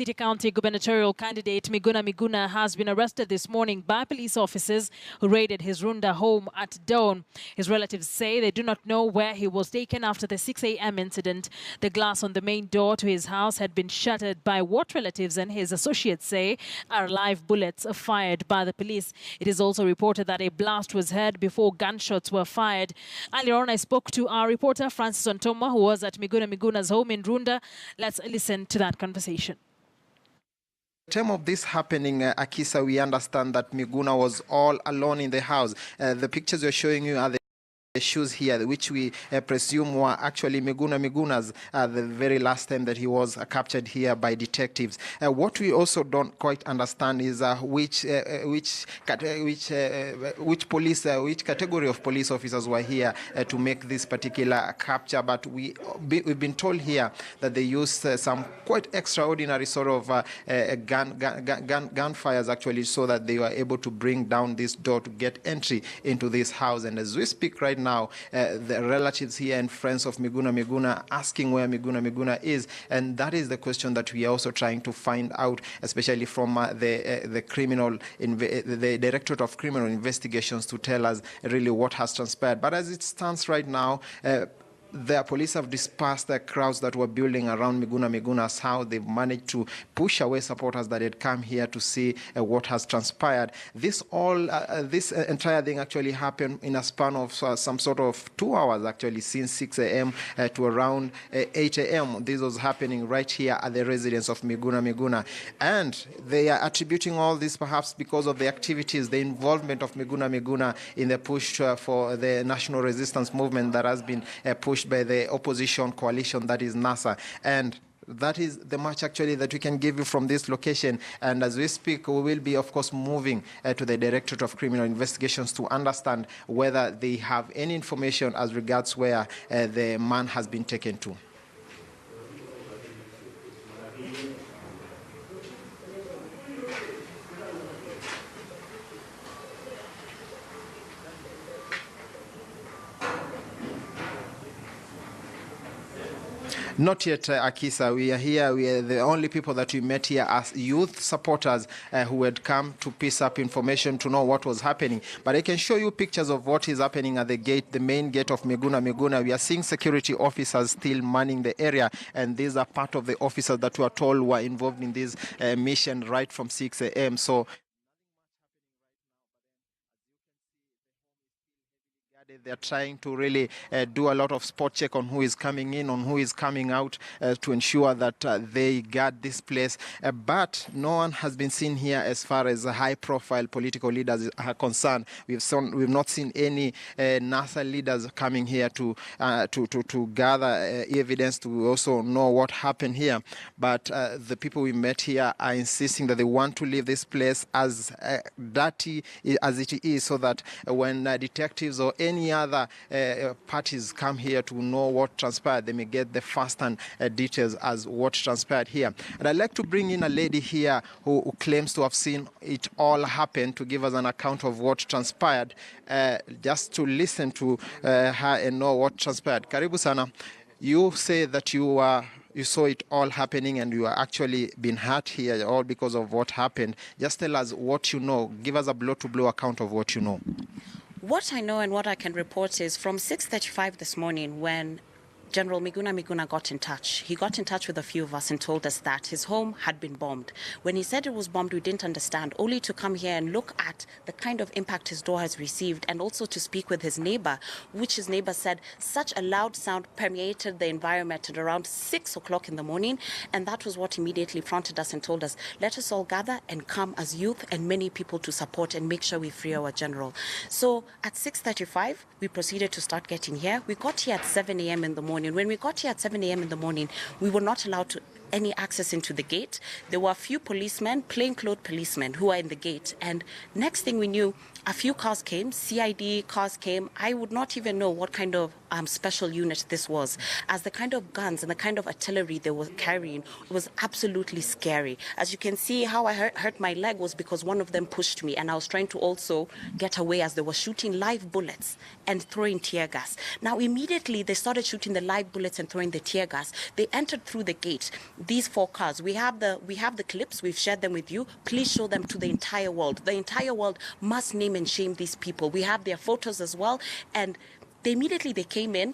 City County gubernatorial candidate Miguna has been arrested this morning by police officers who raided his Runda home at dawn. His relatives say they do not know where he was taken after the 6 a.m. incident. The glass on the main door to his house had been shattered by what relatives and his associates say are live bullets fired by the police. It is also reported that a blast was heard before gunshots were fired. Earlier on, I spoke to our reporter Francis Ontoma, who was at Miguna's home in Runda. Let's listen to that conversation. At the time of this happening, Akisa, we understand that Miguna was all alone in the house. The pictures we're showing you are the shoes here, which we presume were actually Miguna's the very last time that he was captured here by detectives. What we also don't quite understand is which category of police officers were here to make this particular capture. But we've been told here that they used some quite extraordinary sort of gunfires actually, so that they were able to bring down this door to get entry into this house. And as we speak right now, the relatives here and friends of Miguna asking where Miguna is, and that is the question that we are also trying to find out, especially from the Directorate of Criminal Investigations, to tell us really what has transpired. But as it stands right now, the police have dispersed the crowds that were building around Miguna's house. They've managed to push away supporters that had come here to see what has transpired. This entire thing actually happened in a span of some sort of 2 hours, actually, since 6 a.m. To around 8 a.m. This was happening right here at the residence of Miguna. And they are attributing all this perhaps because of the activities, the involvement of Miguna in the push for the national resistance movement that has been pushed by the opposition coalition, that is NASA. And that is the much actually that we can give you from this location. And as we speak, we will be, of course, moving to the Directorate of Criminal Investigations to understand whether they have any information as regards where the man has been taken to. Not yet, Akisa. We are here. We are the only people that we met here as youth supporters who had come to piece up information to know what was happening. But I can show you pictures of what is happening at the gate, the main gate of Miguna. We are seeing security officers still manning the area, and these are part of the officers that we are told were involved in this mission right from 6 a.m. So they're trying to really do a lot of spot check on who is coming in, on who is coming out, to ensure that they guard this place. But no one has been seen here as far as high-profile political leaders are concerned. We've not seen any NASA leaders coming here to gather evidence to also know what happened here. But the people we met here are insisting that they want to leave this place as dirty as it is, so that when detectives or any other parties come here to know what transpired, they may get the first-hand details as what transpired here. And I'd like to bring in a lady here who claims to have seen it all happen, to give us an account of what transpired, just to listen to her and know what transpired. Karibu sana. You say that you saw it all happening and you are actually been hurt here, all because of what happened. Just tell us what you know. Give us a blow-to-blow account of what you know. What I know and what I can report is from 6:35 this morning, when General Miguna got in touch. He got in touch with a few of us and told us that his home had been bombed. When he said it was bombed, we didn't understand, only to come here and look at the kind of impact his door has received, and also to speak with his neighbor, which his neighbor said such a loud sound permeated the environment at around 6 o'clock in the morning. And that was what immediately prompted us and told us, let us all gather and come as youth and many people to support and make sure we free our general. So at 6:35, we proceeded to start getting here. We got here at 7 a.m. in the morning. When we got here at 7 a.m. in the morning, we were not allowed to any access into the gate. There were a few policemen, plainclothes policemen, who were in the gate. And next thing we knew, a few cars came, CID cars came. I would not even know what kind of special unit this was, as the kind of guns and the kind of artillery they were carrying was absolutely scary. As you can see, how I hurt my leg was because one of them pushed me, and I was trying to also get away as they were shooting live bullets and throwing tear gas. Now, immediately they started shooting the live bullets and throwing the tear gas. They entered through the gate. these 4 cars. We have the clips. We've shared them with you. Please show them to the entire world. The entire world must name and shame these people. We have their photos as well. And they came in.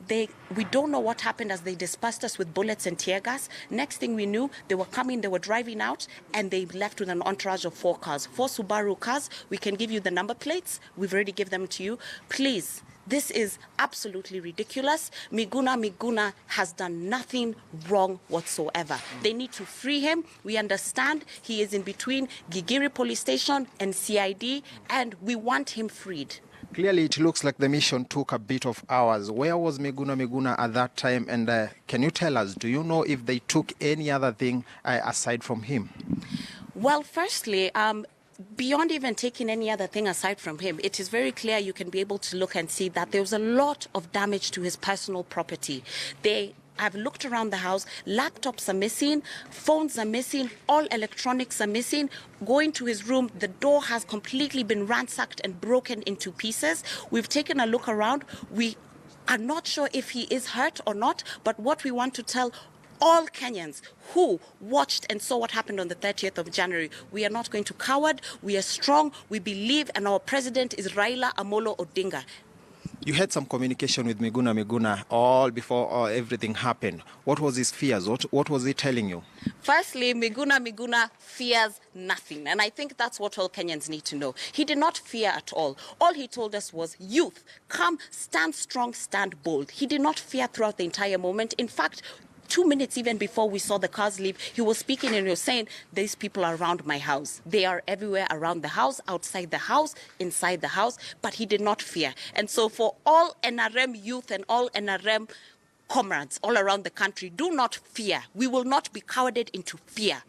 We don't know what happened as they dispersed us with bullets and tear gas. Next thing we knew, they were driving out, and they left with an entourage of 4 cars. 4 Subaru cars. We can give you the number plates. We've already given them to you. Please, this is absolutely ridiculous. Miguna has done nothing wrong whatsoever. They need to free him. We understand he is in between Gigiri Police Station and CID, and we want him freed. Clearly, it looks like the mission took a bit of hours. Where was Miguna at that time? And can you tell us, do you know if they took any other thing aside from him? Well, firstly, beyond even taking any other thing aside from him, it is very clear. You can be able to look and see that there was a lot of damage to his personal property. I've looked around the house. Laptops are missing, phones are missing, all electronics are missing. Going to his room, the door has completely been ransacked and broken into pieces. We've taken a look around. We are not sure if he is hurt or not, but what we want to tell all Kenyans who watched and saw what happened on the 30th of January, we are not going to coward. We are strong. We believe, and our president is Raila Amolo Odinga. You had some communication with Miguna all before everything happened. What was his fears? What was he telling you? Firstly, Miguna fears nothing. And I think that's what all Kenyans need to know. He did not fear at all. All he told us was, youth, come, stand strong, stand bold. He did not fear throughout the entire moment. In fact, 2 minutes even before we saw the cars leave, he was speaking and he was saying, these people are around my house. They are everywhere around the house, outside the house, inside the house, but he did not fear. And so for all NRM youth and all NRM comrades all around the country, do not fear. We will not be cowarded into fear.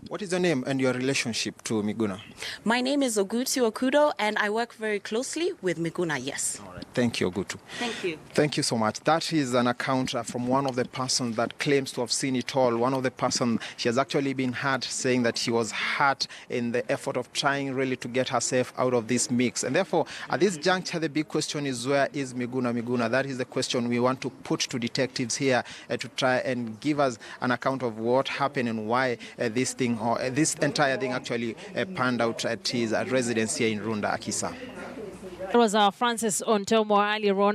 What is your name and your relationship to Miguna? My name is Ogutu Okudo, and I work very closely with Miguna, yes. All right. Thank you, Ogutu. Thank you. Thank you so much. That is an account from one of the persons that claims to have seen it all. One of the persons, she has actually been heard saying that she was hurt in the effort of trying really to get herself out of this mix. And therefore, at this juncture, the big question is, where is Miguna? That is the question we want to put to detectives here to try and give us an account of what happened and why this entire thing actually panned out at his residence here in Runda, Akisa. There was Francis Ontomo earlier on.